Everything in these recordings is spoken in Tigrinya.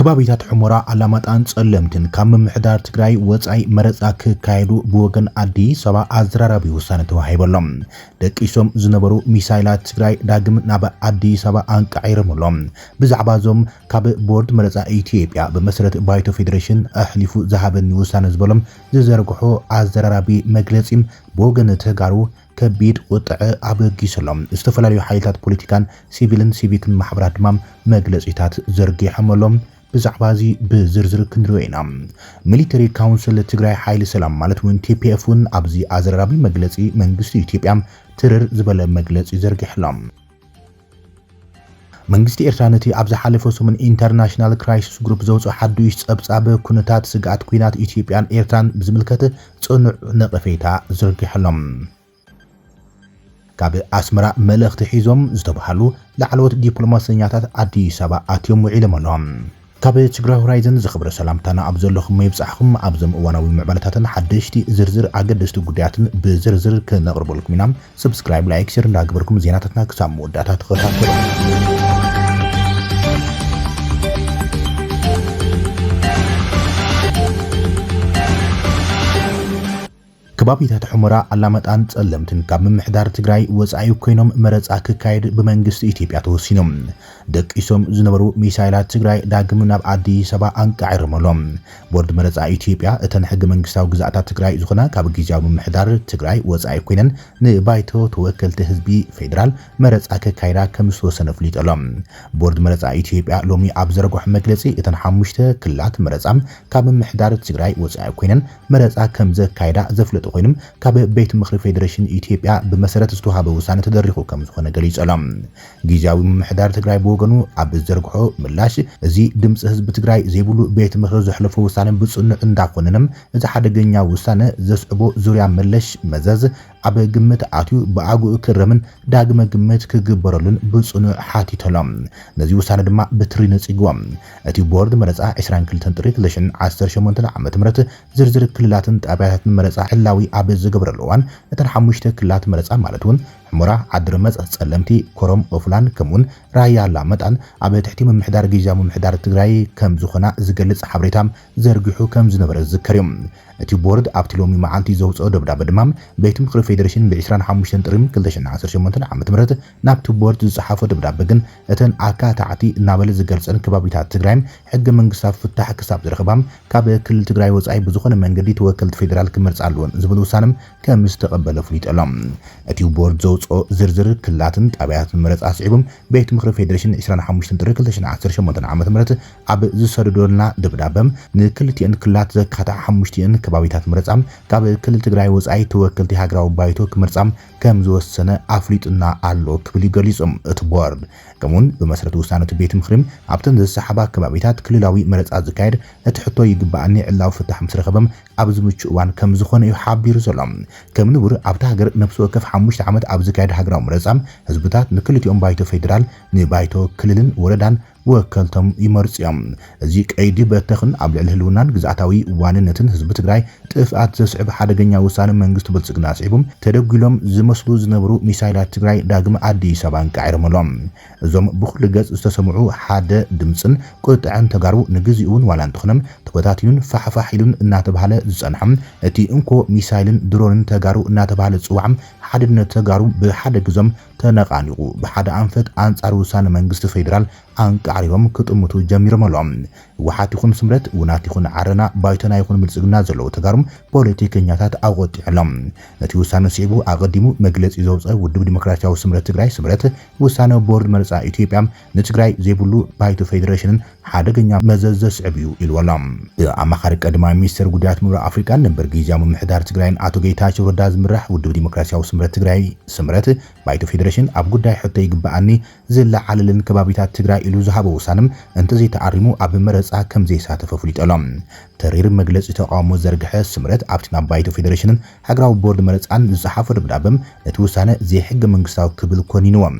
ከባቢታት ሑመራ አላማጣን ጸለምትን ካብ ምምሕዳር ትግራይ ወጻይ መረጻ ክካየዱ ብወገን አዲስ አበባ አዘራራቢ ውሳነ ተዋሂበሎም ደቂሶም ዝነበሩ ሚሳይላት ትግራይ ዳግም ናብ አዲስ አበባ አንቃዒሮምሎም ብዛዕባ ዞም ካብ ቦርድ መረጻ ኢትዮጵያ በመሰረት ባይቶ ፌዴሬሽን አሕሊፉ ዝሃበኒ ውሳነ ዝበሎም ዝዘርግሖ አዘራራቢ መግለጺም ብወገን ተጋሩ ከቢድ ቁጥዕ አበጊሰሎም ዝተፈላለዩ ሓይልታት ፖለቲካን ሲቪልን ሲቪክን ማሕበራት ድማ መግለጺታት ዘርጊሖምሎም ብዛዕባዚ ብዝርዝር ክንርዌና ሚሊተሪ ካውንስል ትግራይ ሓይሊ ሰላም ማለት እውን ቲፒኤፍን ኣብዚ አዘራራቢ መግለጺ መንግስቲ ኢትዮጵያ ትርር ዝበለ መግለጺ ዘርጊሕሎም መንግስቲ ኤርትራ ነቲ ኣብ ዝሓለፈ ሰሙን ኢንተርናሽናል ክራይሲስ ግሩፕ ዘውፅኦ ሓዱሽ ጸብጻብ ኩነታት ስጋኣት ኩናት ኢትዮጵያን ኤርትራን ብዝምልከት ጽኑዕ ነቐፌታ ዘርጊሕሎም ካብ ኣስመራ መልእኽቲ ሒዞም ዝተባሃሉ ላዕለዎት ዲፕሎማስያኛታት አዲስ አበባ ኣትዮም ውዒሎም ኣለዎም ካብ ትግራይ ሆራይዘን ዝኽብረ ሰላምታና ኣብ ዘለኹም ይብጻሕኩም ኣብዞም እዋናዊ ምዕባለታትን ሓደሽቲ ዝርዝር ኣገደስቲ ጉዳያትን ብዝርዝር ክነቕርበልኩም ኢና ሰብስክራይብ ላይክ ሼር እንዳግበርኩም ዜናታትና ክሳብ መወዳእታ ተኸታተሉ ከባቢታት ሑመራ አላማጣን ጸለምትን ካብ ምምሕዳር ትግራይ ወጻኢ ኮይኖም መረጻ ክካየድ ብመንግስቲ ኢትዮጵያ ተወሲኖም ደቂሶም ዝነበሩ ሚሳይላት ትግራይ ዳግም ናብ አዲስ አበባ አንቃዒሮምሎም ቦርድ መረጻ ኢትዮጵያ እተን ሕገ መንግስታዊ ግዛኣታት ትግራይ ዝኾና ካብ ጊዜያዊ ምምሕዳር ትግራይ ወጻኢ ኮይነን ንባይቶ ተወከልቲ ህዝቢ ፌደራል መረጻ ክካየዳ ከም ዝተወሰነ ፍሊጦሎም ቦርድ መረጻ ኢትዮጵያ ሎሚ ኣብ ዘርግሖ መግለጺ እተን ሓሙሽተ ክልላት መረጻ ካብ ምምሕዳር ትግራይ ወጻኢ ኮይነን መረጻ ከም ዘካየዳ ዘፍለጡ ኮይኖም ካብ ቤት ምክሪ ፌዴሬሽን ኢትዮጵያ በመሰረት ዝተዋሃበ ውሳነ ተደሪኹ ከም ዝኾነ ገሊጾሎም ጊዜያዊ ምምሕዳር ትግራይ ብወገኑ ኣብ ዘርግሖ ምላሽ እዚ ድምፂ ህዝቢ ትግራይ ዘይብሉ ቤት ምክሪ ዘሕለፈ ውሳነ ብጽኑዕ እንዳኾነንም እዚ ሓደገኛ ውሳነ ዘስዕቦ ዙርያ መለሽ መዘዝ ኣብ ግምት ኣትዩ ብኣጉኡ ክረምን ዳግመ ግምት ክግበረሉን ብጽኑዕ ሓቲቶሎም ነዚ ውሳነ ድማ ብትሪ ነጽግዎም እቲ ቦርድ መረጻ 22 ጥሪ 2018 ዓመተ ምህረት ዝርዝር ክልላትን ጣብያታትን መረጻ ሕላዊ ኣብ ዝገብረሉ እዋን እተን ሓሙሽተ ክልላት መረጻ ማለት እውን ሑመራ ዓድርመጽ ጸለምቲ ኮረም ኦፍላን ከምኡን ራያ አላማጣን ኣብ ትሕቲ ምምሕዳር ጊዜያዊ ምምሕዳር ትግራይ ከም ዝኾና ዝገልጽ ሓበሬታ ዘርጊሑ ከም ዝነበረ ዝከርዮም እቲ ቦርድ ኣብቲ ሎሚ መዓልቲ ዘውፅኦ ደብዳቤ ድማ ቤት ምክሪ ፌዴሬሽን ብ25 ጥሪ 2018 ዓመተ ምህረት ናብቲ ቦርድ ዝጸሓፈ ደብዳቤ ግን እተን ኣካታዕቲ እናበለ ዝገልጸን ከባቢታት ትግራይ ሕገ መንግስታዊ ፍታሕ ክሳብ ዝረኸባም ካብ ክልል ትግራይ ወጻኢ ብዝኾነ መንገዲ ተወከልቲ ፌደራል ክመርጽ ኣለዎን ዝብል ውሳነ ከም ዝተቐበለ ፍሊጦሎም እቲ ቦርድ ዘውፅኦ ዝርዝር ክልላትን ጣብያትን መረጻ ስዒቦም ቤት ምክሪ ፌዴሬሽን 25 ጥሪ 2018 ዓመተ ምህረት ኣብ ዝሰደዶልና ደብዳቤ ንክልቲአን ክልላት ዘካታዕ 5 ከባቢታት መረጻም ካብ ክልል ትግራይ ወጻኢ ተወከልቲ ሃገራዊ ባይቶ ክመርጻም ከም ዝወሰነ ኣፍሊጥና ኣሎ ክብል ይገልጾም እቲ ቦርድ ከምኡን ብመሰረት ውሳነቱ ቤት ምክሪም ኣብተን ዘሰሓባ ከባቢታት ክልላዊ መረጻ ዝካየድ እቲ ሕቶ ይግባኣኒ ዕላው ፍታሕ ምስ ረኸበም ኣብ ዝምቹ እዋን ከም ዝኾነ እዩ ሓቢሩ ዘሎ ከም ንቡር ኣብታ ሃገር ነፍሲ ወከፍ 5 ዓመት ኣብ ዝካየድ ሃገራዊ መረጻም ህዝብታት ንክልቲኦም ባይቶ ፌደራል ንባይቶ ክልልን ወረዳን ወከልቶም ይመርጽዮም እዚ ቀይዲ በተኽን ኣብ ልዕሊ ህልውናን ግዛኣታዊ ዋንነትን ህዝቢ ትግራይ ጥፍኣት ዘስዕብ ሓደገኛ ውሳነ መንግስቲ ብልጽግና ስዒቦም ተደጊሎም ዝመስሉ ዝነበሩ ሚሳይላት ትግራይ ዳግም አዲስ አበባ አንቃዒሮምሎም እዞም ብኩሉ ገጽ ዝተሰምዑ ሓደ ድምጽን ቁጥዕን ተጋሩ ንግዚኡን ዋላ እንትኾነም ተበታቲኑን ፋሕፋሒሉን እናተባሃለ ዝጸንሐም እቲ እንኮ ሚሳይልን ድሮንን ተጋሩ እናተባሃለ ጽዋዕም ሓድነት ተጋሩ ብሓደ ግዞም ተነቃኒቁ ብሓደ አንፈት አንጻር ውሳነ መንግስቲ ፌደራል አንቃሪቦም ክጥምቱ ጀሚሮም ኣሎም ወሓት ይኹን ስምረት ውናት ይኹን ዓረና ባይተና ይኹን ብልጽግና ዘለዎ ተጋሩም ፖለቲከኛታት ኣቆጢዕሎም ነቲ ውሳነ ሲቡ ኣቀዲሙ መግለጺ ዘውፀ ውድብ ዲሞክራሲያዊ ስምረት ትግራይ ስምረት ውሳነ ቦርድ መረጻ ኢትዮጵያ ንትግራይ ዘይብሉ ባይቶ ፌዴሬሽንን ሓደገኛ መዘዝ ዘስዕብ እዩ ኢልወሎም ብኣማኻሪ ቀዳማይ ሚኒስትር ጉዳያት ምብራቕ ኣፍሪካ ነበር ጊዜያዊ ምምሕዳር ትግራይን ኣቶ ጌታቸው ረዳ ዝምራሕ ውድብ ዲሞክራሲያዊ ስምረት ትግራይ ስምረት ባይቶ ፌዴሬሽን ኣብ ጉዳይ ሕቶ ይግባኣኒ ዝለዓለልን ከባቢታት ትግራይ ኢሉ ዝሃበ ውሳነም እንተዘይተዓሪሙ ኣብ መረጻ ከም ዘይሳተፈ ፍሊጦሎም ተሪር መግለጺ ተቃውሞ ዘርግሐ ስምረት ኣብቲ ናብ ባይቶ ፌዴሬሽንን ሃገራዊ ቦርድ መረጻን ዝሓፈ ደብዳቤም እቲ ውሳነ ዘይሕገ መንግስታዊ ክብል ኮኒንዎም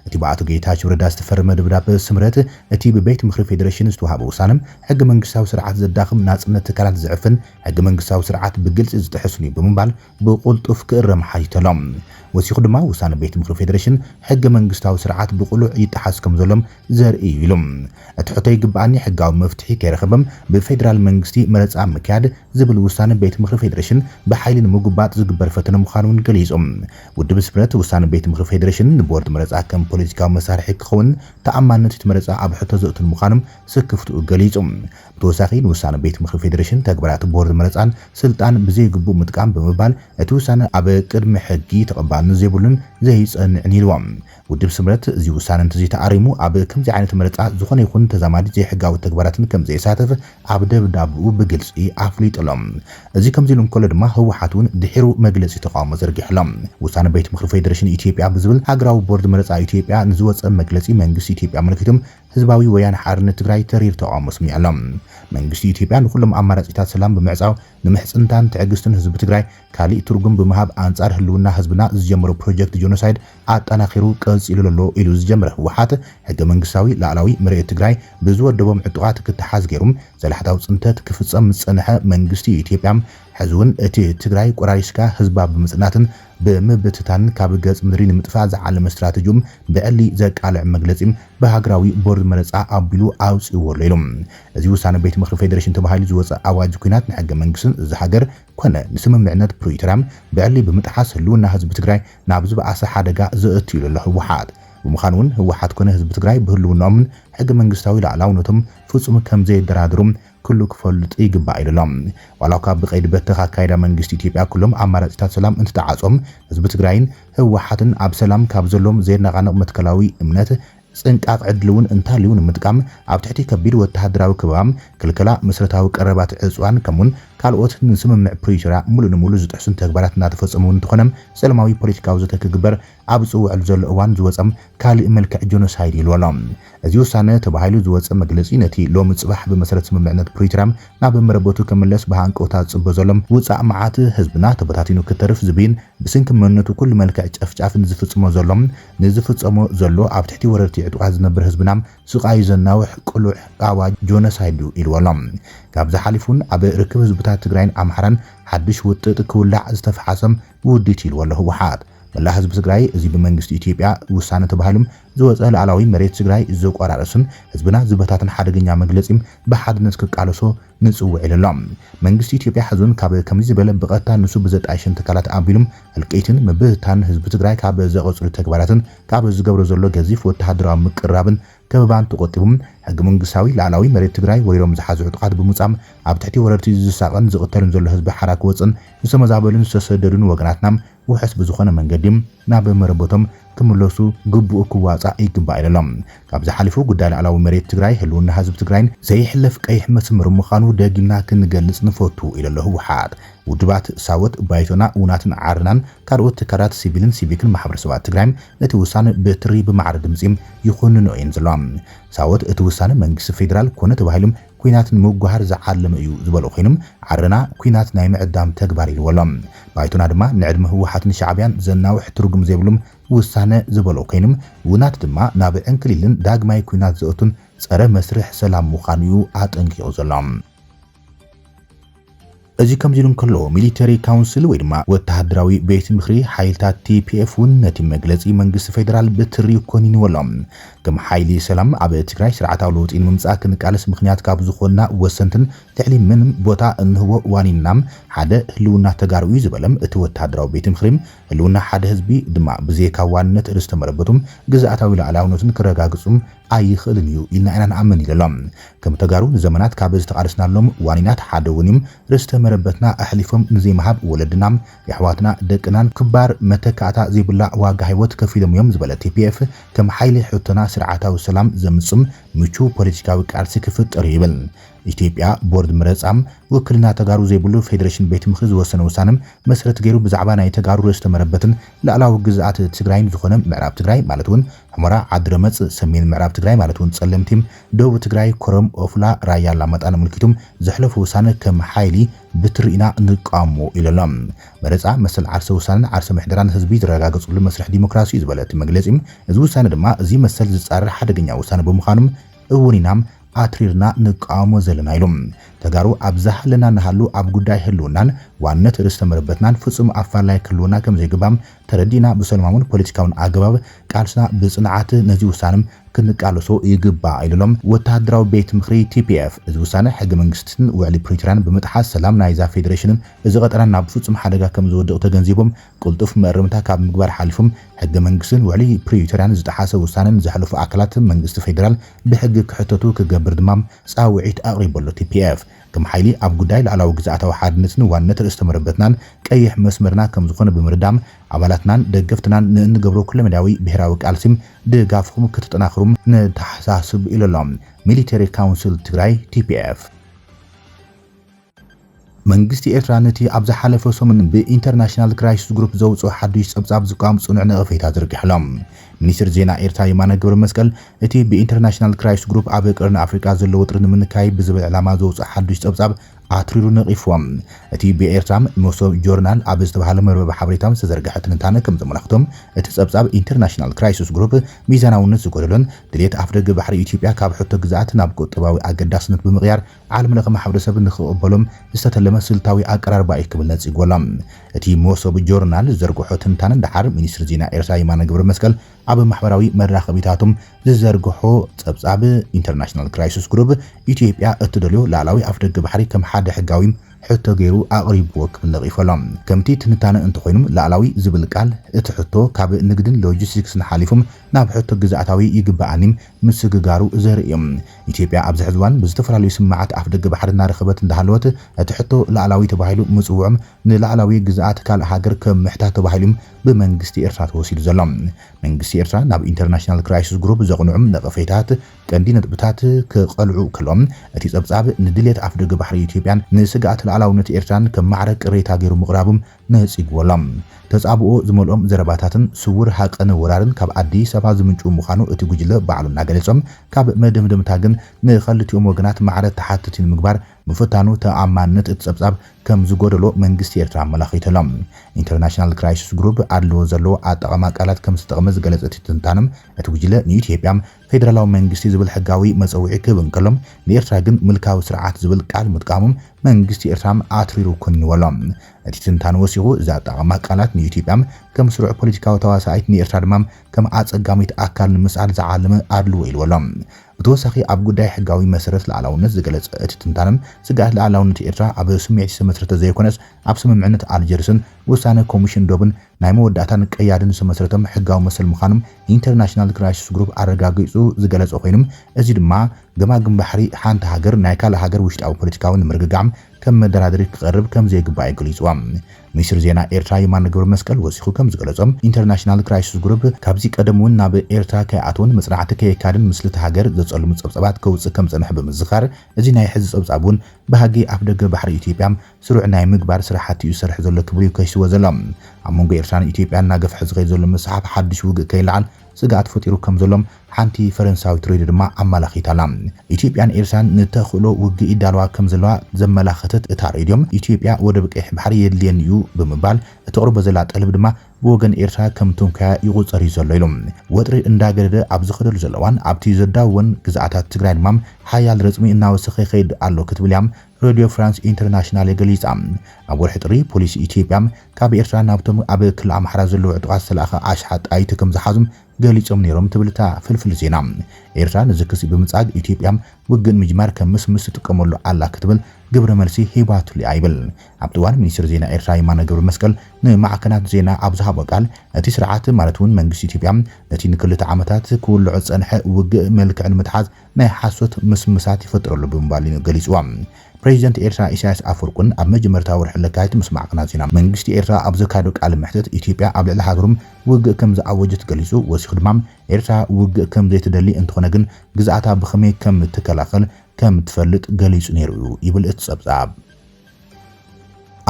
እቲ በኣቶ ጌታቸው ረዳ ዝተፈረመ ደብዳቤ ስምረት እቲ ብቤት ምክሪ ፌዴሬሽን ዝተዋሃበ ውሳነም ሕገ መንግስታዊ ስርዓት ዘዳኽም ናጽነት ትካላት ዝዕፍን ሕገ መንግስታዊ ስርዓት ብግልጽ ዝጥሕስን እዩ ብምባል ብቁልጡፍ ክእረም ሓቲቶሎም ወሲኹ ድማ ውሳነ ቤት ምክሪ ፌዴሬሽን ሕገ መንግስታዊ ስርዓት ብቁሉዕ ይጥሓስ ከም ዘሎም ዘርኢ ኢሎም እቲ ሕቶ ይግባኣኒ ሕጋዊ መፍትሒ መፍትሒ ከይረኸበም ብፌደራል መንግስቲ መረፃ ምክያድ ዝብል ውሳነ ቤት ምክሪ ፌደሬሽን ብሓይሊ ንምጉባጥ ዝግበር ፈተነ ምዃኑን ገሊፆም ውድብ ስምረት ውሳነ ቤት ምክሪ ፌደሬሽን ንቦርድ መረፃ ከም ፖለቲካዊ መሳርሒ ክኸውን ተኣማንነት እቲ መረፃ ኣብ ሕቶ ዘእቱን ምዃኖም ስክፍትኡ ገሊፆም ብተወሳኺ ንውሳነ ቤት ምክሪ ፌደሬሽን ተግባራት ቦርድ መረፃን ስልጣን ብዘይግቡእ ምጥቃም ብምባል እቲ ውሳነ ኣብ ቅድሚ ሕጊ ተቐባልነት ዘይብሉን ዘይፀንዕን ኢልዎም ውድብ ስምረት እዚ ውሳነ እንተዘይተኣሪሙ ኣብ ከምዚ ዓይነት መረፃ ዝኾነ ይኹን ተዛማዲ ዘይሕጋዊ ተግባራትን ከም ዘይሳተፍ ኣብ ደብዳብኡ ብግልፂ ኣፍሊጡሎም እዚ ከምዚ ኢሉ እንከሎ ድማ ህወሓት እውን ድሒሩ መግለፂ ተቃውሞ ዘርጊሕሎም ውሳነ ቤት ምክሪ ፌደሬሽን ኢትዮጵያ ብዝብል ሃገራዊ ቦርድ መረፃ ኢትዮጵያ ንዝወፀ መግለፂ መንግስቲ ኢትዮጵያ መልክቶም ህዝባዊ ወያነ ሓርነት ትግራይ ተሪር ተቃውሞ ስሚዖሎም መንግስቲ ኢትዮጵያ ንኩሎም ኣማራጺታት ሰላም ብምዕጻው ንምሕጽንታን ትዕግስትን ህዝቢ ትግራይ ካሊእ ትርጉም ብምሃብ ኣንጻር ህልውና ህዝብና ዝጀመሮ ፕሮጀክት ጆኖሳይድ ኣጠናኺሩ ቀፂሉ ኣሎ ኢሉ ዝጀመረ ህወሓት ሕገ መንግስታዊ ላዕላዊ መሬት ትግራይ ብዝወደቦም ዕጡቃት ክትሓዝ ገይሮም ዘላሕታዊ ጽንተት ክፍጸም ዝጸንሐ መንግስቲ ኢትዮጵያ ሕዝውን እቲ ትግራይ ቆራሪስካ ህዝባ ብምጽናትን ብምብትታን ካብ ገጽ ምድሪ ንምጥፋእ ዝዓለመ ስትራቴጂም ብዕሊ ዘቃልዕ መግለጺም በሃገራዊ ቦርድ መረፃ ኣቢሉ ኣውፅይዎ ኢሎም እዚ ውሳነ ቤት ምክሪ ፌደሬሽን ተባሂሉ ዝወፀ ኣዋጅ ኩናት ንሕገ መንግስትን ዝሃገር ኮነ ንስምምዕነት ፕሪቶሪያ ብዕሊ ብምጥሓስ ህልውና ህዝቢ ትግራይ ናብ ዝበኣሰ ሓደጋ ዘእትዩ ዘሎ ህወሓት ብምዃኑ እውን ህወሓት ኮነ ህዝቢ ትግራይ ብህልውናኦምን ሕገ መንግስታዊ ላዕላውነቶም ፍጹም ከም ዘይደራድሩም ኩሉ ክፈልጥ ይግባእ ኢሎም ዋላካ ብቀይድ በተኻ ካይዳ መንግስቲ ኢትዮጵያ ኩሎም ኣማራጺታት ሰላም እንትተዓጾም ህዝቢ ትግራይን ህወሓትን ኣብ ሰላም ካብ ዘሎም ዘይናቃነቕ መትከላዊ እምነት ጽንቃቅ ዕድልውን እንታልዩን ምጥቃም ኣብ ትሕቲ ከቢድ ወተሃደራዊ ክባም ክልከላ መሰረታዊ ቀረባት ዕጽዋን ከምውን ካልኦት ንስምምዕ ፕሪቶሪያ ሙሉእ ንሙሉ ዝጥሕሱን ተግባራት እናተፈጸሙ እንትኾነም ሰላማዊ ፖለቲካዊ ዘተክግበር ኣብ ዝውዕል ዘሎ እዋን ዝወፀም ካሊእ መልክዕ ጆኖሳይድ ይልወሎም እዚ ውሳነ ተባሂሉ ዝወፀ መግለጺ ነቲ ሎሚ ጽባሕ ብመሰረት ስምምዕነት ፕሪቶሪያ ናብ መረበቱ ከመለስ ብሃንቀውታ ጽበ ዘሎም ውፃእ መዓት ህዝብና ተበታቲኑ ክተርፍ ዝብን ብስንኪ መንነቱ ኩሉ መልክዕ ጨፍጫፍን ዝፍጽሞ ዘሎም ንዝፍጸሞ ዘሎ ኣብ ትሕቲ ወረርቲ ዕጡቃት ዝነብር ህዝብና ስቃይ ዘናውሕ ቁሉዕ ኣዋጅ ጆኖሳይድ ይልወሎም ካብ ዝሓሊፉን ኣብ ርክብ ህዝብታት ትግራይን ኣምሓራን ሓድሽ ውጥጥ ክውላዕ ዝተፈሓሰም ውዲት ይልወሎ ህወሓት መላ ህዝቢ ትግራይ እዚ ብመንግስቲ ኢትዮጵያ ውሳነ ተባሂሎም ዝወፀ ላዕላዊ መሬት ትግራይ ዝቆራረስን ህዝብና ዝበታትን ሓደገኛ መግለጺም ብሓድነት ክቃለሶ ንጽውዕ ኢሎም መንግስቲ ኢትዮጵያ ሕዙን ካብ ከምዚ ዝበለ ብቐጥታ ንሱ ብዘጣይሽን ተካላት ኣቢሎም ህልቀይትን ምብህታን ህዝቢ ትግራይ ካብ ዘቐጽሉ ተግባራትን ካብ ዝገብሮ ዘሎ ገዚፍ ወተሃደራዊ ምቅራብን ከበባን ተቆጢቦም ሕገ መንግስታዊ ላዕላዊ መሬት ትግራይ ወይሮም ዝሓዙ ዕጡቃት ብምጻም ኣብ ትሕቲ ወረርቲ ዝሳቐን ዝቕተልን ዘሎ ህዝቢ ሓራክ ወፅን ዝተመዛበሉን ዝተሰደዱን ወገናትና ውሕስ ብዝኾነ መንገዲም ናብ መረበቶም ክምለሱ ግቡእ ክዋጻእ ይግባእ ኢሎም ካብ ዝሓሊፉ ጉዳይ ላዕላዊ መሬት ትግራይ ህልውና ህዝቢ ትግራይን ዘይሕለፍ ቀይሕ መስመር ምዃኑ ደጊምና ክንገልጽ ንፈቱ ኢለሎ ህወሓት ውድባት ሳወት ባይቶና ውናትን ዓርናን ካልኦት ትካላት ሲቪልን ሲቪክን ማሕበረሰባት ትግራይም ነቲ ውሳነ ብትሪ ብማዕረ ድምጺም ይኹንኑ እዮም ዘሎም ሳወት እቲ ውሳነ መንግስቲ ፌደራል ኮነ ተባሂሎም ኩናት ንምጓሃር ዝዓለመ እዩ ዝበሉ ኮይኖም ዓርና ኩናት ናይ ምዕዳም ተግባር ይልወሎም ባይቶና ድማ ንዕድመ ህወሓትን ሻዕብያን ዘናውሕ ትርጉም ዘይብሎም ውሳነ ዝበሉ ኮይኖም ውናት ድማ ናብ ዕንክሊልን ዳግማይ ኩናት ዘእቱን ጸረ መስርሕ ሰላም ምዃኑ እዩ ኣጠንቂቑ ዘሎም እዚ ከምዚ ኢሉ እንከሎ ሚሊተሪ ካውንስል ወይ ድማ ወተሃደራዊ ቤት ምክሪ ሓይልታት TPF ውን ነቲ መግለጺ መንግስቲ ፌደራል ብትሪ ኮኒንዎሎም ከም ሓይሊ ሰላም ኣብ ትግራይ ስርዓታዊ ለውጢ ንምምጻእ ክንቃለስ ምኽንያት ካብ ዝኾና ወሰንትን ልዕሊ ምንም ቦታ እንህቦ ዋኒናም ሓደ ህልውና ተጋሩ ዝበለም እቲ ወተሃደራዊ ቤት ምክሪ ህልውና ሓደ ህዝቢ ድማ ብዘይካ ዋንነት ርስተ መረበቱም ግዛኣታዊ ላዕላውነትን ክረጋግጹም ኣይኽእልን እዩ ኢልና ኢና ንኣምን ኢሎም ከም ተጋሩ ንዘመናት ካብ ዝተቃለስናሎም ዋኒናት ሓደ እውን ርስተ መረበትና ኣሕሊፎም ንዘይመሃብ ወለድናም የሕዋትና ደቅናን ክባር መተካእታ ዘይብላ ዋጋ ህይወት ከፊሎም እዮም ዝበለ TPF ከም ሓይሊ ሕቶና ስርዓታዊ ሰላም ዘምጽም ምቹ ፖለቲካዊ ቃልሲ ክፍጠር ይብል ኢትዮጵያ ቦርድ መረጻም ውክልና ተጋሩ ዘይብሉ ፌደሬሽን ቤት ምክሪ ዝወሰነ ውሳነም መሰረት ገይሩ ብዛዕባ ናይ ተጋሩ ርስተ መረበትን ላዕላዊ ግዛኣት ትግራይን ዝኾነ ምዕራብ ትግራይ ማለት እውን ሕመራ ዓድረመጽ ሰሜን ምዕራብ ትግራይ ማለት እውን ጸለምቲም ደቡብ ትግራይ ኮረም ኦፍላ ራያ አላማጣን ምልክቱም ዘሕለፉ ውሳነ ከም ሓይሊ ብትርኢና ንቃሞ ኢሎም መረጻ መሰል ዓርሰ ውሳነን ዓርሰ ምሕደራን ህዝቢ ዝረጋገጽሉ መስርሕ ዲሞክራሲ ዝበለት መግለጺም እዚ ውሳነ ድማ እዚ መሰል ዝጻረር ሓደገኛ ውሳነ ብምዃኑም እውኒናም ኣትሪርና ንቃሞ ዘለና ኢሎም ተጋሩ አብዛህልና ነሃሉ አብ ጉዳይ ህልውናን ዋነት ርዕሰ መረበትናን ፍጹም አፋላይ ክልውና ከም ዘይግባም ተረዲና በሰላማውን ፖለቲካውን አግባብ ቃልስና በጽንዓት ነዚ ውሳኔም ክንቃለሶ ይግባ አይደለም ወታደራዊ ቤት ምክሪ TPF እዚ ውሳኔ ሕገ መንግስትን ውዕሊ ፕሪቶሪያን በመጥሓስ ሰላም ናይዛ ፌደሬሽንን እዚ ቀጠናና ብፍጹም ሓደጋ ከም ዝወድቕ ተገንዚቦም ቁልጡፍ መርምታ ካብ ምግባር ሓሊፎም ሕገ መንግስትን ውዕሊ ፕሪቶሪያን ዝጠሓሰ ውሳኔን ዘሕልፉ አካላት መንግስቲ ፌደራል ብሕጊ ክሕተቱ ክገብር ድማም ጻውዒት አቅሪበሎ TPF ከም ሓይሊ ኣብ ጉዳይ ላዕላዊ ግዛኣታዊ ሓድነትን ዋነት ርእሰ መረበትናን ቀይሕ መስመርና ከም ዝኾነ ብምርዳም አባላትናን ደገፍትናን ንንገብሮ ኩለመዳዊ ብሔራዊ ቃልሲም ድጋፍኩም ክትጠናኽሩም ንተሓሳስብ ኢሎም ሚሊተሪ ካውንስል ትግራይ TPF መንግስቲ ኤርትራ ነቲ ኣብ ዝሓለፈ ሰሙን ብኢንተርናሽናል ክራይሲስ ግሩፕ ዘውፅኦ ሓዱሽ ጸብጻብ ዝቃም ጽኑዕ ነቐፌታ ዘርጊሕሎም ሚኒስትር ዜና ኤርትራ የማነ ገብረ መስቀል እቲ ብኢንተርናሽናል ክራይሲስ ግሩፕ ኣብ ቀርኒ አፍሪካ ዘሎ ውጥረት ንምንካይ ብዝብል ዕላማ ዘውፅኦ ሓዱሽ ጸብጻብ አትሪሩ ነቂፎም እቲ ብኤርትራም መሶብ ጆርናል ኣብ ዝተባሃለ መርበብ ሓበሬታም ዝተዘርግሐ ትንታነ ከም ዘመላኽቶም እቲ ጸብጻብ ኢንተርናሽናል ክራይሲስ ግሩፕ ሚዛናውነት ዝጎደሎን ድሌት ኣፍደገ ባሕሪ ኢትዮጵያ ካብ ሕቶ ግዛኣት ናብ ቁጠባዊ ኣገዳስነት ብምቕያር ዓለም ለኸ ማሕበረሰብ ንኽቕበሎም ዝተተለመ ስልታዊ ኣቀራርባ እዩ ክብል ነፂጎሎም እቲ መሶብ ጆርናል ዘርግሖ ትንታነ እንዳሓር ሚኒስትር ዜና ኤርትራ የማነ ገብረ መስቀል ኣብ ማሕበራዊ መራኸቢታቶም ዝዘርግሖ ጸብጻብ ኢንተርናሽናል ክራይሲስ ግሩፕ ኢትዮጵያ እትደልዮ ላዕላዊ ኣፍደገ ባሕሪ ከም ሓደ ሕጋዊ ሕቶ ገይሩ ኣቕሪብዎ ክብል ነቒፈሎም ከምቲ ትንታነ እንተኾይኑም ላዕላዊ ዝብል ቃል እቲ ሕቶ ካብ ንግድን ሎጂስቲክስን ሓሊፎም ናብ ሕቶ ግዛኣታዊ ይግባኣኒም ምስግጋሩ ዘርእዮም ኢትዮጵያ ኣብ ዝሕዚ እዋን ብዝተፈላለዩ ስምዓት ኣፍደገ ባሕሪ እናረኸበት እንዳሃለወት እቲ ሕቶ ላዕላዊ ተባሂሉ ምጽውዖም ንላዕላዊ ግዛኣት ካልእ ሃገር ከም ምሕታት ተባሂሎም ብመንግስቲ ኤርትራ ተወሲዱ ዘሎ መንግስቲ ኤርትራ ናብ ኢንተርናሽናል ክራይሲስ ግሩፕ ዘቕንዑም ነቐፌታት ቀንዲ ነጥብታት ክቐልዑ ከሎም እቲ ጸብጻብ ንድሌት ኣፍደገ ባሕሪ ኢትዮጵያን ንስጋኣት ላዕላውነት ኤርትራን ከም ማዕረ ቅሬታ ገይሩ ምቕራቦም ነፂግዎሎም ተጻብኦ ዝመልኦም ዘረባታትን ስውር ሃቀነ ወራርን ካብ አዲስ አበባ ዝምንጩ ምዃኑ እቲ ጉጅለ ባዕሉ እናገለጾም ካብ መደምደምታ ግን ንኽልቲኦም ወገናት ማዕረ ተሓትትን ምግባር ምፍታኑ ተኣማንነት እቲ ጸብጻብ ከም ዝጎደሎ መንግስቲ ኤርትራ ኣመላኺቶሎም ኢንተርናሽናል ክራይሲስ ግሩፕ አድልዎ ዘለዎ ኣጠቓቕማ ቃላት ከም ዝተጠቐመ ዝገለጸ እቲ ትንታነም እቲ ጉጅለ ንኢትዮጵያ ፌደራላዊ መንግስቲ ዝብል ሕጋዊ መፀውዒ ክህብ እንከሎም ንኤርትራ ግን ምልካዊ ስርዓት ዝብል ቃል ምጥቃሞም መንግስቲ ኤርትራም ኣትሪሩ ኮንይወሎም እቲ ትንታነ ወሲኹ እዛ ኣጠቓቕማ ቃላት ንኢትዮጵያ ከም ስሩዕ ፖለቲካዊ ተዋሳኢት ንኤርትራ ድማ ከም ኣጸጋሚት ኣካል ንምስኣል ዝዓለመ ኣድልዎ ኢልወሎም ብተወሳኺ ኣብ ጉዳይ ሕጋዊ መሰረት ላዕላውነት ዝገለጸ እቲ ትንታነም ስጋት ላዕላውነት ኤርትራ ኣብ ስምዒት ዝተመስረተ ዘይኮነስ ኣብ ስምምዕነት ኣልጀርስን ውሳነ ኮሚሽን ዶብን ናይ መወዳእታን ቀያድን ዝተመስረቶም ሕጋዊ መሰል ምዃኖም ኢንተርናሽናል ክራይሲስ ግሩፕ ኣረጋጊጹ ዝገለጸ ኮይኖም እዚ ድማ ገማግም ባሕሪ ሓንቲ ሃገር ናይ ካልእ ሃገር ውሽጣዊ ፖለቲካዊ ንምርግጋም ከም መደራደሪ ክቐርብ ከም ዘይግባእ ገሊጹዎም ሚኒስትር ዜና ኤርትራ የማነ ገብረ መስቀል ወሲኹ ከም ዝገለጾም ኢንተርናሽናል ክራይሲስ ግሩፕ ካብዚ ቀደም እውን ናብ ኤርትራ ከይኣተውን መጽናዕቲ ከየካድን ምስልቲ ሃገር ዘጸልሙ ጸብጻባት ከውፅእ ከም ጸንሐ ብምዝኻር እዚ ናይ ሕዚ ጸብጻብ እውን ብሃጊ ኣፍደገ ባሕሪ ኢትዮጵያ ስሩዕ ናይ ምግባር ስራሕቲ እዩ ዝሰርሕ ዘሎ ክብሉ ከይስዎ ዘሎ ኣብ መንጎ ኤርትራን ኢትዮጵያን እናገፍሐ ዝኸይድ ዘሎ መስሓብ ሓድሽ ውግእ ከይለዓል ስጋት ፈጢሩ ከም ዘሎም ሓንቲ ፈረንሳዊት ሬድዮ ድማ ኣመላኺታላ ኢትዮጵያን ኤርትራን ንተኽእሎ ውግእ ይዳለዋ ከም ዘለዋ ዘመላኸተት እታ ሬድዮም ኢትዮጵያ ወደብ ቀይሕ ባሕሪ የድልየን እዩ ብምባል እተቕርቦ ዘላ ጠልብ ድማ ብወገን ኤርትራ ከም ትንከያ ይቑፀር እዩ ዘሎ ኢሎም ወጥሪ እንዳገደደ ኣብ ዝኸደሉ ዘለዋን ኣብቲ ዘዳወን ግዛኣታት ትግራይ ድማ ሓያል ረፅሚ እናወሰኸ ይኸይድ ኣሎ ክትብል እያ ሬድዮ ፍራንስ ኢንተርናሽናል የገሊጻ ኣብ ወርሒ ጥሪ ፖሊሲ ኢትዮጵያ ካብ ኤርትራ ናብቶም ኣብ ክልል ኣምሓራ ዘለዎ ዕጡቓት ዝተለኣኸ ኣሽሓት ጣይቲ ከም ዝሓዙም ገሊጾም ነይሮም ትብልታ ፍልፍል ዜና ኤርትራ ነዚ ክሲ ብምጻግ ኢትዮጵያ ውግን ምጅማር ከም ምስ ትጥቀመሉ ኣላ ክትብል ግብረ መልሲ ሂባቱሊ ኣይብል ኣብ እዋን ሚኒስትር ዜና ኤርትራ የማነ ገብረ መስቀል ንማዕከናት ዜና ኣብ ዝሃቦ ቃል እቲ ስርዓት ማለት እውን መንግስቲ ኢትዮጵያ ነቲ ንክልተ ዓመታት ክውልዑ ጸንሐ ውግእ መልክዕን ምትሓዝ ናይ ሓሶት ምስምሳት ይፈጥረሉ ብምባል ገሊጽዎም ፕሬዚደንት ኤርትራ ኢሳያስ አፈወርቂን ኣብ መጀመርታ ወርሒ ለካቲት ምስ ማዕከናት ዜና መንግስቲ ኤርትራ ኣብ ዘካየዶ ቃለ መሕተት ኢትዮጵያ ኣብ ልዕሊ ሃገሮም ውግእ ከም ዝኣወጀት ገሊጹ ወሲኹ ድማ ኤርትራ ውግእ ከም ዘይትደሊ እንትኾነ ግን ግዛኣታ ብኸመይ ከም ትከላኸል ከም ትፈልጥ ገሊጹ ነይሩ ይብል እቲ ጸብጻብ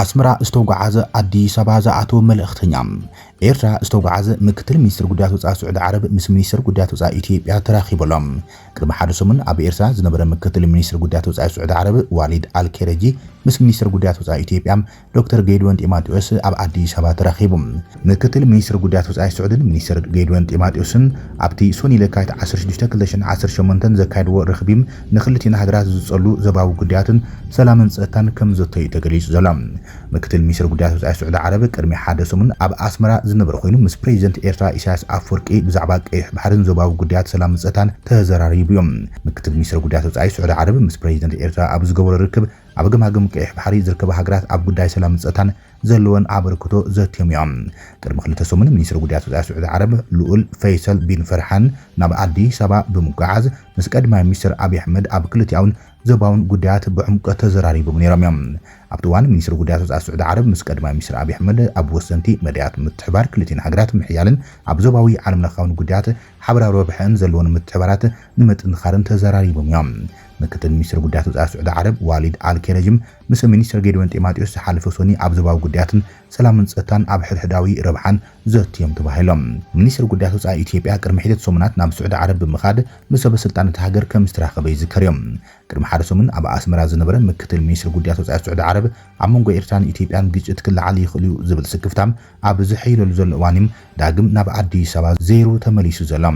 አስመራ ዝተጓዓዘ አዲስ አበባ ዝኣተወ መልእኽተኛ ኤርትራ ዝተጓዓዘ ምክትል ሚኒስትር ጉዳያት ወፃኢ ስዑድ ዓረብ ምስ ሚኒስትር ጉዳያት ወፃኢ ኢትዮጵያ ተራኺቦሎም ቅድሚ ሓደ ሰሙን ኣብ ኤርትራ ዝነበረ ምክትል ሚኒስትር ጉዳያት ወፃኢ ስዑድ ዓረብ ዋሊድ አልኬረጂ ምስ ሚኒስትር ጉዳያት ወፃኢ ኢትዮጵያ ዶክተር ጌድወን ጢሞቴዎስ ኣብ አዲስ አበባ ተራኺቦም ምክትል ሚኒስትር ጉዳያት ወፃኢ ስዑድን ሚኒስትር ጌድወን ጢሞቴዎስን ኣብቲ ሶኒ ለካቲት 16 2018 ዘካየድዎ ርኽቢም ንኽልቲና ሃገራት ዝጸሉ ዘባዊ ጉዳያትን ሰላምን ጸጥታን ከም ዘተዩ ተገሊጹ ዘሎ ምክትል ሚኒስትር ጉዳያት ወፃኢ ስዑድ ዓረብ ቅድሚ ሓደ ሰሙን ኣብ ኣስመራ ዝነበረ ኮይኑ ምስ ፕሬዚደንት ኤርትራ ኢሳያስ ኣፈወርቂ ብዛዕባ ቀይሕ ባሕርን ዘባዊ ጉዳያት ሰላምን ጸጥታን ተዘራሪቡ እዮም ምክትል ሚኒስትር ጉዳያት ወፃኢ ስዑድ ዓረብ ምስ ፕሬዚደንት ኤርትራ ኣብ ዝገበሮ ርክብ ኣብ ገማግም ቀይሕ ባሕሪ ዝርከባ ሃገራት ኣብ ጉዳይ ሰላምን ጸጥታን ዘለወን ኣበርክቶ ዘትዮም እዮም ቅድሚ ክልተ ሰሙን ሚኒስትር ጉዳያት ወፃኢ ስዑድ ዓረብ ልኡል ፈይሰል ቢን ፈርሓን ናብ አዲስ አበባ ብምጓዓዝ ምስ ቀዳማይ ሚኒስትር አብይ አሕመድ ኣብ ክልቲኣውን ዘባውን ጉዳያት ብዕምቀት ተዘራሪቦም ነይሮም እዮም ኣብቲ እዋን ሚኒስትር ጉዳያት ወፃኢ ስዑድ ዓረብ ምስ ቀዳማይ ሚኒስትር አብይ አሕመድ ኣብ ወሰንቲ መድያት ምትሕባር ክልቲአን ሃገራት ምሕያልን ኣብ ዘባዊ ዓለም ለኻውን ጉዳያት ሓበራዊ ረብሐን ዘለዎን ምትሕባራት ንምጥንኻርን ተዘራሪቦም እዮም ምክትል ሚኒስትር ጉዳያት ወፃኢ ስዑድ ዓረብ ዋሊድ አልኬረጅም ምስ ሚኒስትር ጌድወን ጢሞቴዎስ ሓለፈ ሶኒ ኣብ ዘባዊ ጉዳያትን ሰላምን ጸጥታን ኣብ ሕድሕዳዊ ረብሓን ዘትዮም ተባሂሎም ሚኒስትር ጉዳያት ወፃኢ ኢትዮጵያ ቅድሚ ሒደት ሰሙናት ናብ ስዑድ ዓረብ ብምኻድ ምስ ሰበስልጣናት ሃገር ከም ዝተራኸበ ይዝከር እዮም ቅድሚ ሓደ ሰሙን ኣብ ኣስመራ ዝነበረ ምክትል ሚኒስትር ጉዳያት ወፃኢ ስዑድ ዓረብ ኣብ መንጎ ኤርትራን ኢትዮጵያን ግጭት ክለዓል ይኽእል እዩ ዝብል ስክፍታም ኣብ ዝሕይለሉ ዘሎ እዋን ዳግም ናብ አዲስ አበባ ዘይሩ ተመሊሱ ዘሎ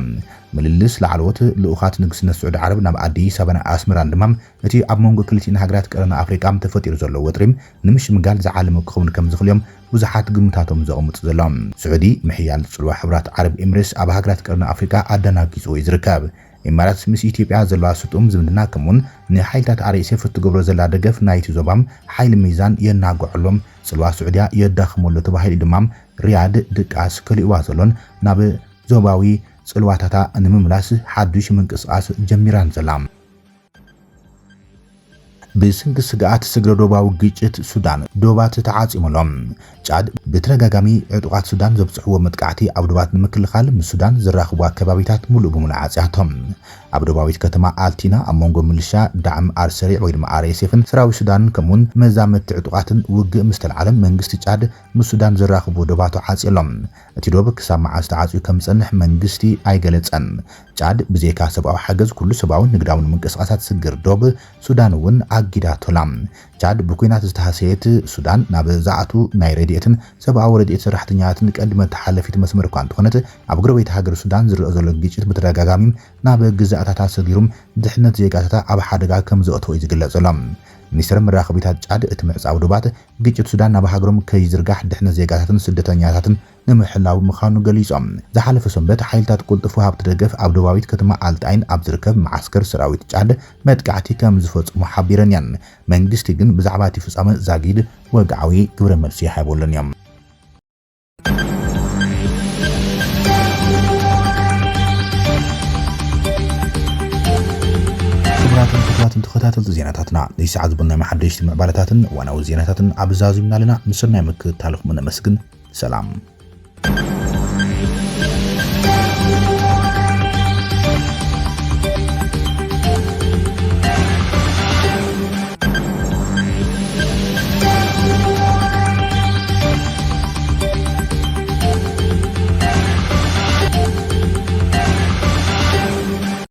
ምልልስ ላዕለዎት ልኡኻት ንግስነት ስዑድ ዓረብ ናብ አዲስ አበባን ኣስመራን ድማ እቲ ኣብ መንጎ ክልቲአን ሃገራት ቀረና ኣፍሪቃ ተፈጢሩ ዘሎ ወጥሪም ንምሽምጋል ዝዓለመ ክኸውን ከም ዝኽእል እዮም ብዙሓት ግምታቶም ዘቐምጡ ዘሎም ስዑዲ ምሕያል ጽልዋ ሕብራት ዓረብ ኤምሬትስ ኣብ ሃገራት ቀረና ኣፍሪቃ ኣደናጊጹ ይዝርከብ ኢማራት ምስ ኢትዮጵያ ዘለዋ ስጡም ዝምድና ከምኡን ንሓይልታት RSF ትገብሮ ዘላ ደገፍ ናይቲ ዞባም ሓይሊ ሚዛን የናግዐሎም ጽልዋ ስዑድያ የዳኽመሉ ተባሂሉ ድማ ሪያድ ድቃስ ከሊእዋ ዘሎን ናብ ዞባዊ ጽልዋታታ ንምምላስ ሓዱሽ ምንቅስቓስ ጀሚራን ዘላ ብስንክ ስጋኣት ስግረ ዶባዊ ግጭት ሱዳን ዶባት ተዓጺሞሎም ጫድ ብተደጋጋሚ ዕጡቃት ሱዳን ዘብጽሕዎ መጥቃዕቲ ኣብ ዶባት ንምክልኻል ምስ ሱዳን ዝራኽቡ ኣከባቢታት ሙሉእ ብሙሉእ ዓጽያቶም ኣብ ዶባዊት ከተማ ኣልቲና ኣብ መንጎ ሚሊሻ ዳዕም ኣርሰሪዕ ወይ ድማ RSFን ሰራዊት ሱዳን ከምኡን መዛመቲ ዕጡቃትን ውግእ ምስ ተልዓለም መንግስቲ ጫድ ምስ ሱዳን ዝራኽቡ ዶባቱ ዓጺሎም እቲ ዶብ ክሳብ መዓዝ ተዓጽዩ ከም ዝጸንሕ መንግስቲ ኣይገለጸን ጫድ ብዘይካ ሰብኣዊ ሓገዝ ኩሉ ሰብኣውን ንግዳውን ምንቅስቓሳት ስግር ዶብ ሱዳን እውን ኣጊዳቶላም ቻድ ብኩናት ዝተሃሰየት ሱዳን ናብ ዝኣቱ ናይ ረድኤትን ሰብኣዊ ረድኤት ሰራሕተኛታትን ቀንዲ መተሓላለፊት መስመር እኳ እንትኾነት ኣብ ጎረቤት ሃገር ሱዳን ዝረአ ዘሎ ግጭት ብተደጋጋሚ ናብ ግዛኣታታ ሰጊሮም ድሕነት ዜጋታታ ኣብ ሓደጋ ከም ዘእተው ዝግለጽ ዘሎ ሚኒስትር መራኸቢታት ጫድ እቲ ምዕጻው ዶባት ግጭት ሱዳን ናብ ሃገሮም ከይዝርጋሕ ድሕነት ዜጋታትን ስደተኛታትን ንምሕላው ምዃኑ ገሊጾም ዝሓለፈ ሰንበት ሓይልታት ቁልጥፍ ሃብቲ ደገፍ ኣብ ዶባዊት ከተማ ኣልጣይን ኣብ ዝርከብ ማዓስከር ሰራዊት ጫድ መጥቃዕቲ ከም ዝፈጽሙ ሓቢረን እየን መንግስቲ ግን ብዛዕባ እቲ ፍጻመ ዛጊድ ወግዓዊ ግብረ መልሲ ይሃይበሉን እዮም ክቡራትን ተኸታተልቲ ዜናታትና ለይሰዓት ዝብልና መሓደሽቲ ምዕባለታትን ዋናዊ ዜናታትን ኣብዛዚምና ለና ንስናይ ምክትታልኩም ነመስግን ሰላም